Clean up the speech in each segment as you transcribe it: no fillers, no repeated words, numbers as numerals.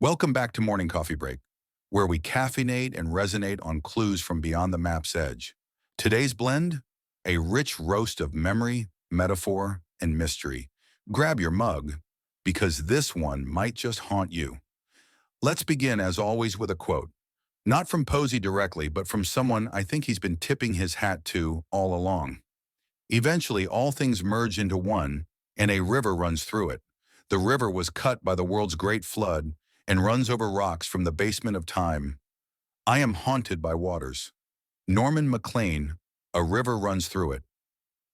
Welcome back to Morning Coffee Break, where we caffeinate and resonate on clues from beyond the map's edge. Today's blend? A rich roast of memory, metaphor, and mystery. Grab your mug, because this one might just haunt you. Let's begin, as always, with a quote. Not from Posey directly, but from someone I think he's been tipping his hat to all along. Eventually, all things merge into one, and a river runs through it. The river was cut by the world's great flood and runs over rocks from the basement of time. I am haunted by waters. Norman MacLean, a river runs through it.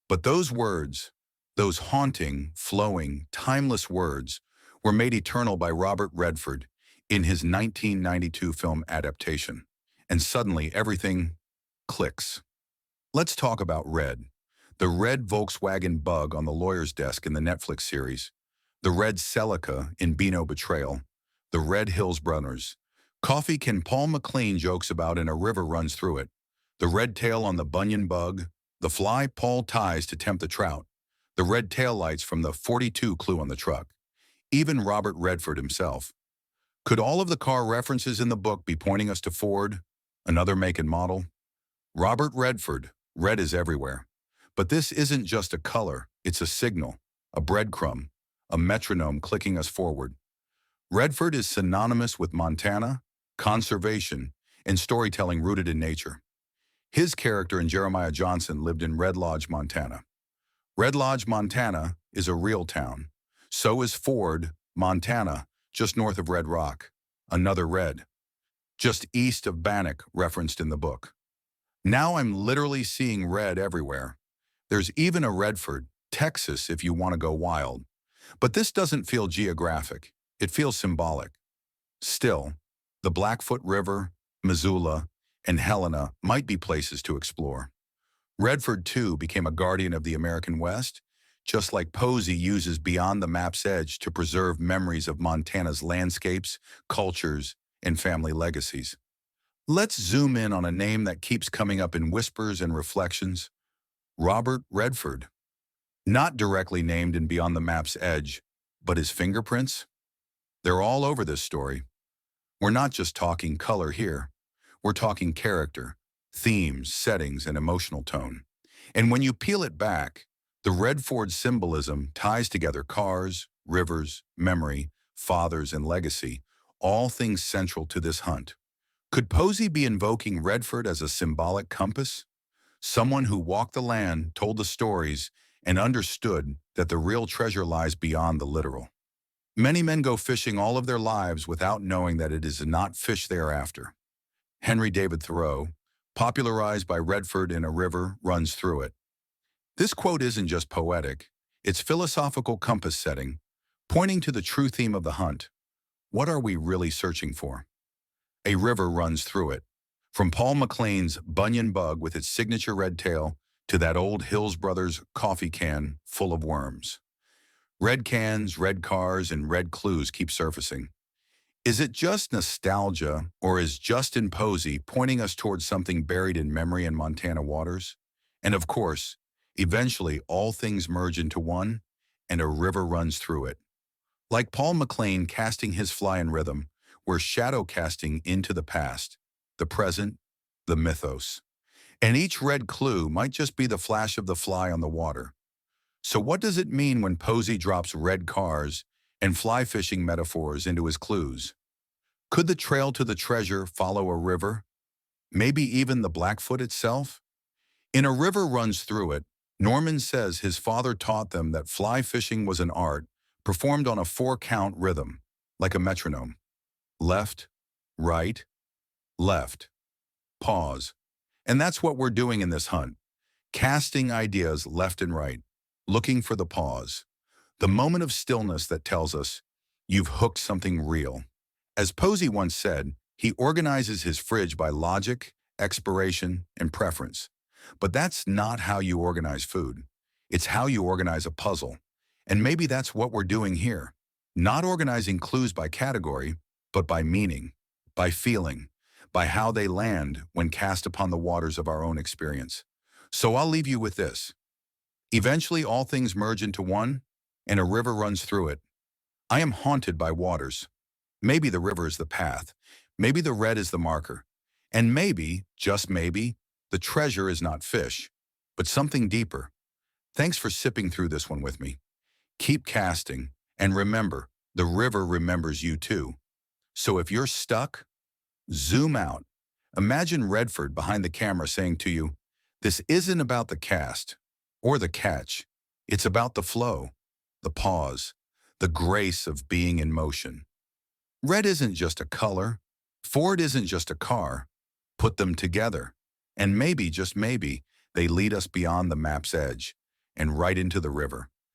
But those words, those haunting, flowing, timeless words, were made eternal by Robert Redford in his 1992 film adaptation. And suddenly everything clicks. Let's talk about Red. The red Volkswagen Bug on the lawyer's desk in the Netflix series. The red Celica in Beano Betrayal. The Red Hills Brothers. Coffee can Paul MacLean jokes about and a river runs through it. The red tail on the Bunyan bug. The fly Paul ties to tempt the trout. The red tail lights from the 42 clue on the truck. Even Robert Redford himself. Could all of the car references in the book be pointing us to Ford, another make and model? Robert Redford, red is everywhere. But this isn't just a color, it's a signal, a breadcrumb, a metronome clicking us forward. Redford is synonymous with Montana, conservation, and storytelling rooted in nature. His character in Jeremiah Johnson lived in Red Lodge, Montana. Red Lodge, Montana is a real town. So is Ford, Montana, just north of Red Rock, another red, just east of Bannock referenced in the book. Now I'm literally seeing red everywhere. There's even a Redford, Texas if you want to go wild. But this doesn't feel geographic. It feels symbolic. Still, the Blackfoot River, Missoula, and Helena might be places to explore. Redford, too, became a guardian of the American West, just like Posey uses Beyond the Map's Edge to preserve memories of Montana's landscapes, cultures, and family legacies. Let's zoom in on a name that keeps coming up in whispers and reflections. Robert Redford. Not directly named in Beyond the Map's Edge, but his fingerprints? They're all over this story. We're not just talking color here. We're talking character, themes, settings, and emotional tone. And when you peel it back, the Redford symbolism ties together cars, rivers, memory, fathers, and legacy, all things central to this hunt. Could Posey be invoking Redford as a symbolic compass? Someone who walked the land, told the stories, and understood that the real treasure lies beyond the literal. Many men go fishing all of their lives without knowing that it is not fish thereafter. Henry David Thoreau, popularized by Redford in A River Runs Through It. This quote isn't just poetic, it's philosophical compass setting, pointing to the true theme of the hunt. What are we really searching for? A river runs through it. From Paul MacLean's Bunyan bug with its signature red tail to that old Hills Brothers coffee can full of worms. Red cans, red cars, and red clues keep surfacing. Is it just nostalgia, or is Justin Posey pointing us towards something buried in memory in Montana waters? And of course, eventually all things merge into one, and a river runs through it. Like Paul MacLean casting his fly in rhythm, we're shadow casting into the past, the present, the mythos. And each red clue might just be the flash of the fly on the water. So what does it mean when Posey drops red cars and fly fishing metaphors into his clues? Could the trail to the treasure follow a river? Maybe even the Blackfoot itself? In A River Runs Through It, Norman says his father taught them that fly fishing was an art performed on a 4-count rhythm, like a metronome. Left, right, left, pause. And that's what we're doing in this hunt, casting ideas left and right, looking for the pause, the moment of stillness that tells us, you've hooked something real. As Posey once said, he organizes his fridge by logic, expiration, and preference. But that's not how you organize food. It's how you organize a puzzle. And maybe that's what we're doing here. Not organizing clues by category, but by meaning, by feeling, by how they land when cast upon the waters of our own experience. So I'll leave you with this. Eventually all things merge into one, and a river runs through it. I am haunted by waters. Maybe the river is the path. Maybe the red is the marker. And maybe, just maybe, the treasure is not fish, but something deeper. Thanks for sipping through this one with me. Keep casting, and remember, the river remembers you too. So if you're stuck, zoom out. Imagine Redford behind the camera saying to you, this isn't about the cast or the catch. It's about the flow, the pause, the grace of being in motion. Red isn't just a color. Ford isn't just a car. Put them together, and maybe, just maybe, they lead us beyond the map's edge and right into the river.